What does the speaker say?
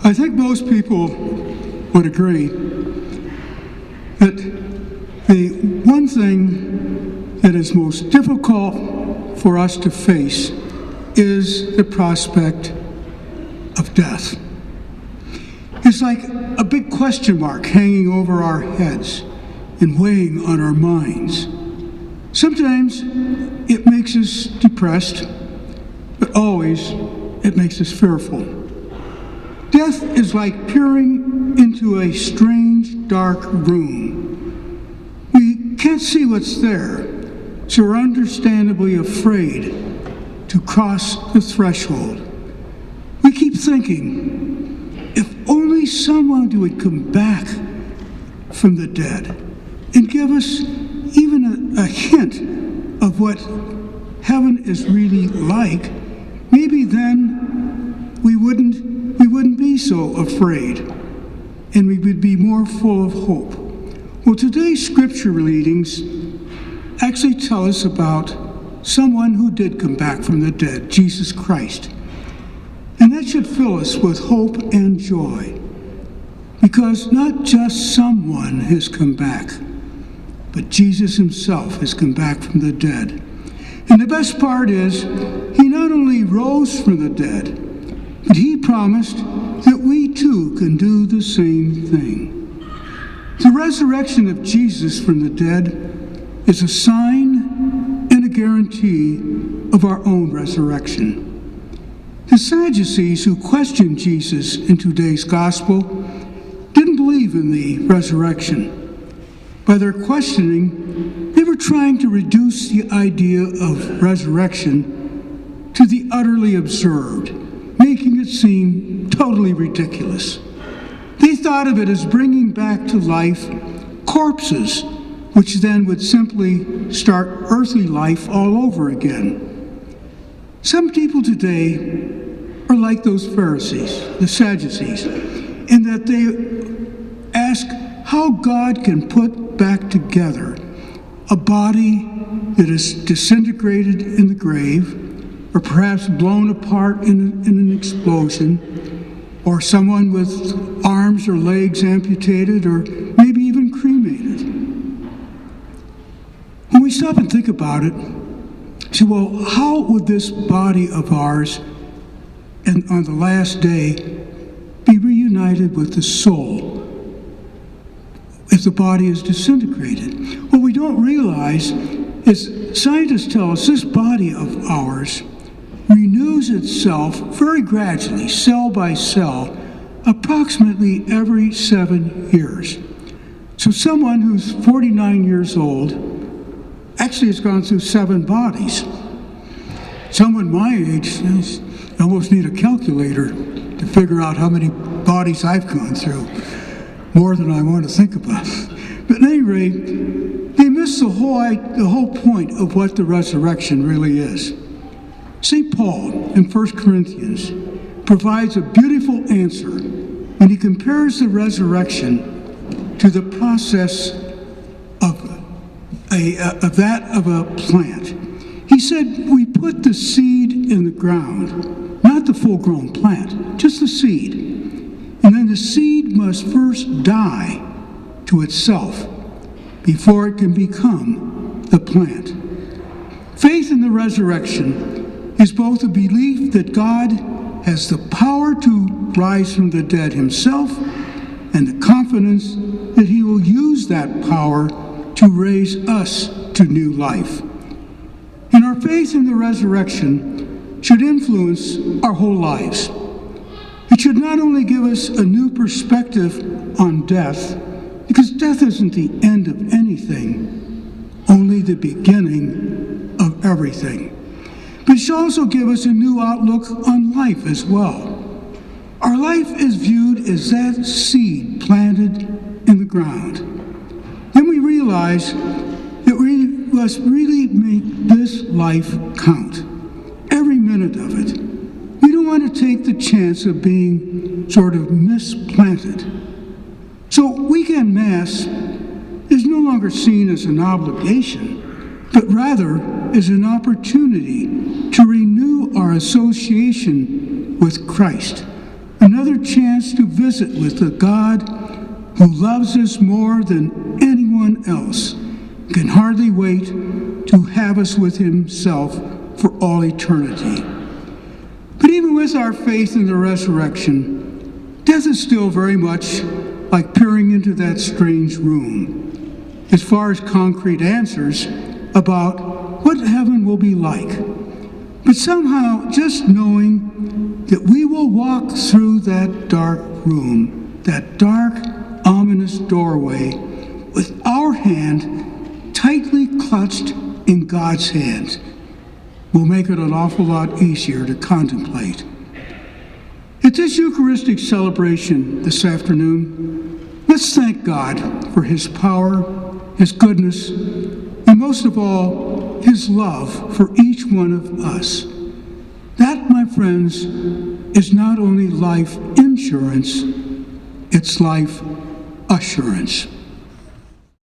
I think most people would agree that the one thing that is most difficult for us to face is the prospect of death. It's like a big question mark hanging over our heads and weighing on our minds. Sometimes it makes us depressed, but always it makes us fearful. Death is like peering into a strange, dark room. We can't see what's there, so we're understandably afraid to cross the threshold. We keep thinking, if only someone would come back from the dead and give us even a hint of what heaven is really like, maybe then we wouldn't be so afraid, and we would be more full of hope. Well, today's scripture readings actually tell us about someone who did come back from the dead, Jesus Christ. And that should fill us with hope and joy, because not just someone has come back, but Jesus himself has come back from the dead. And the best part is, he not only rose from the dead, but he promised that we too can do the same thing. The resurrection of Jesus from the dead is a sign and a guarantee of our own resurrection. The Sadducees who questioned Jesus in today's gospel didn't believe in the resurrection. By their questioning, they were trying to reduce the idea of resurrection to the utterly absurd, making it seem totally ridiculous. They thought of it as bringing back to life corpses, which then would simply start earthly life all over again. Some people today are like those Pharisees, the Sadducees, in that they ask how God can put back together a body that is disintegrated in the grave, or perhaps blown apart in an explosion, or someone with arms or legs amputated, or maybe even cremated. When we stop and think about it, say, well, how would this body of ours, and on the last day, be reunited with the soul if the body is disintegrated? What we don't realize is scientists tell us this body of ours renews itself very gradually, cell by cell, approximately every 7 years. So someone who's 49 years old actually has gone through 7 bodies. Someone my age, I almost need a calculator to figure out how many bodies I've gone through, more than I want to think about. But at any rate, they miss the whole point of what the resurrection really is. St. Paul in 1 Corinthians provides a beautiful answer when he compares the resurrection to the process of that of a plant. He said, we put the seed in the ground, not the full-grown plant, just the seed. And then the seed must first die to itself before it can become the plant. Faith in the resurrection is both a belief that God has the power to rise from the dead himself and the confidence that he will use that power to raise us to new life. And our faith in the resurrection should influence our whole lives. It should not only give us a new perspective on death, because death isn't the end of anything, only the beginning of everything. But it should also give us a new outlook on life as well. Our life is viewed as that seed planted in the ground. Then we realize that we must really make this life count, every minute of it. We don't want to take the chance of being sort of misplanted. So weekend Mass is no longer seen as an obligation, but rather as an opportunity to renew our association with Christ, another chance to visit with the God who loves us more than anyone else, can hardly wait to have us with himself for all eternity. But even with our faith in the resurrection, death is still very much like peering into that strange room, as far as concrete answers about what heaven will be like. But somehow, just knowing that we will walk through that dark room, that dark, ominous doorway, with our hand tightly clutched in God's hand, will make it an awful lot easier to contemplate. At this Eucharistic celebration this afternoon, let's thank God for his power, his goodness, and most of all, his love for each one of us. That, my friends, is not only life insurance, it's life assurance.